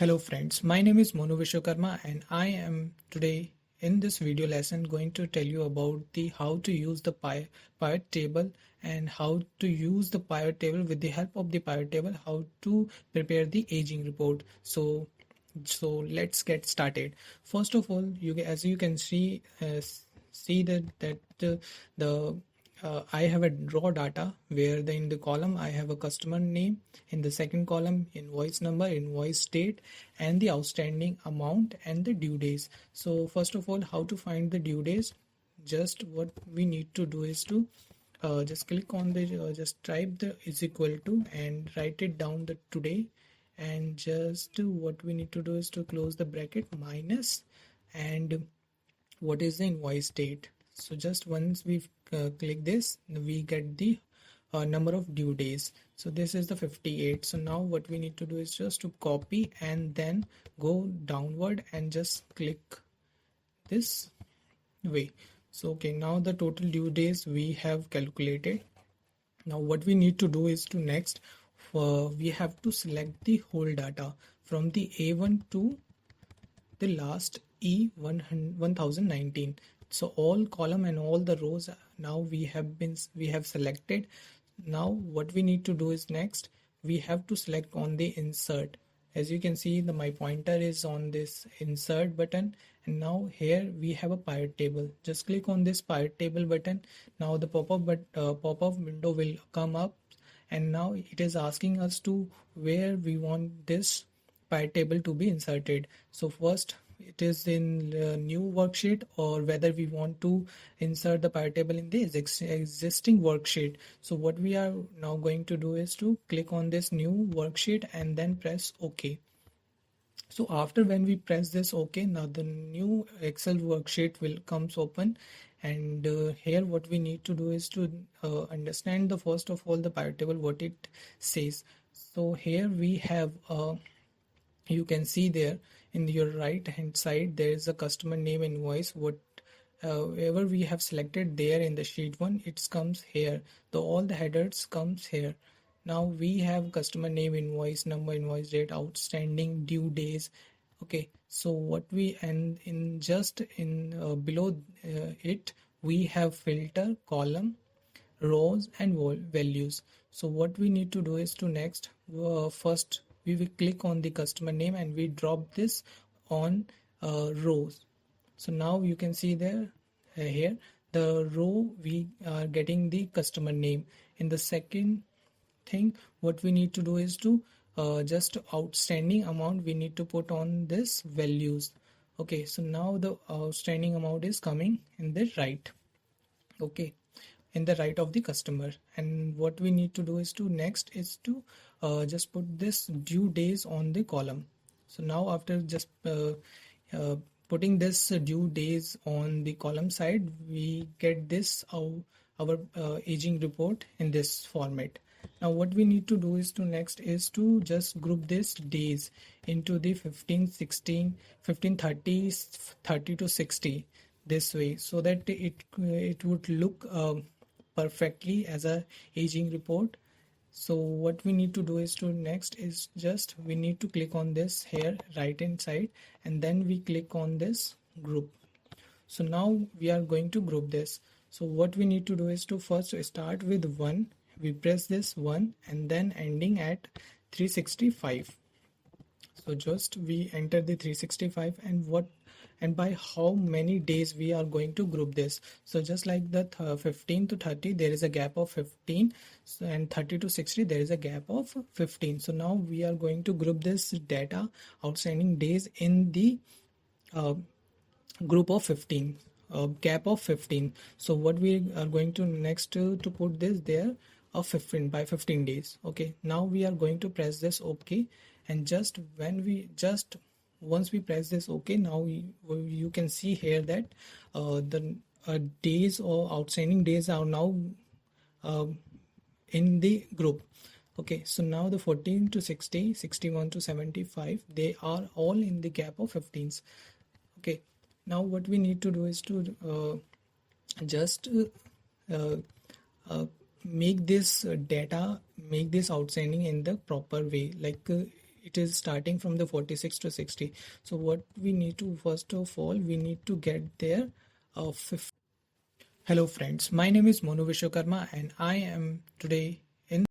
Hello friends, my name is Monu Vishwakarma and I am today in this video lesson going to tell you about the how to use the pivot table and how to use the pivot table. With the help of the pivot table, how to prepare the aging report. So let's get started. First of all, as you can see that I have a raw data where in the column I have a customer name, in the second column invoice number, invoice date, and the outstanding amount and the due days. So first of all, how to find the due days? Just what we need to do is to just click on the just type the is equal to and write it down the today, and just what we need to do is to close the bracket minus and what is the invoice date. So just once we click this, we get the number of due days. So this is the 58. So now what we need to do is just to copy and then go downward and just click this way. So okay, now the total due days we have calculated. Now what we need to do is to next we have to select the whole data from the A1 to the last E1019. So all column and all the rows now we have selected. Now what we need to do is next we have to select on the insert. As you can see, my pointer is on this insert button, and now here we have a pivot table. Just click on this pivot table button. Now the pop-up window will come up, and now it is asking us to where we want this pivot table to be inserted. So first it is in the new worksheet, or whether we want to insert the pivot table in the existing worksheet. So what we are now going to do is to click on this new worksheet and then press OK. So after when we press this OK, now the new Excel worksheet will comes open, and here what we need to do is to understand the first of all the pivot table what it says. So here we have you can see there in your right hand side there is a customer name invoice. Whatever we have selected there in the sheet 1, it comes here. All the headers comes here. Now we have customer name, invoice number, invoice date, outstanding, due days. Okay, so what we and in just in below it we have filter, column, rows and values. So what we need to do is to next first we will click on the customer name and we drop this on rows. So now you can see there here the row we are getting the customer name. In the second thing what we need to do is to just outstanding amount we need to put on this values. Okay, so now the outstanding amount is coming in the right. Okay, in the right of the customer, and what we need to do is to next is to just put this due days on the column. So now after just putting this due days on the column side, we get this our aging report in this format. Now what we need to do is to next is to just group this days into the 15, 16, 15, 30, 30 to 60 this way, so that it would look perfectly as a aging report. So what we need to do is to next is just we need to click on this here right hand side, and then we click on this group. So now we are going to group this. So what we need to do is to first start with 1, we press this 1 and then ending at 365. So just we enter the 365 and by how many days we are going to group this. So just like the 15 to 30 there is a gap of 15, and 30 to 60 there is a gap of 15. So now we are going to group this data outstanding days in the group of 15, gap of 15. So what we are going to next to put this there of 15 by 15 days. Okay, now we are going to press this OK, and just when we just once we press this OK, now you can see here that the days or outstanding days are now in the group. Okay, so now the 14 to 60, 61 to 75, they are all in the gap of 15s. Okay, now what we need to do is to just make this outstanding in the proper way. Like it is starting from the 46 to 60. So what we need to, first of all, we need to get there. 50. Hello friends, my name is Monu Vishwakarma and I am today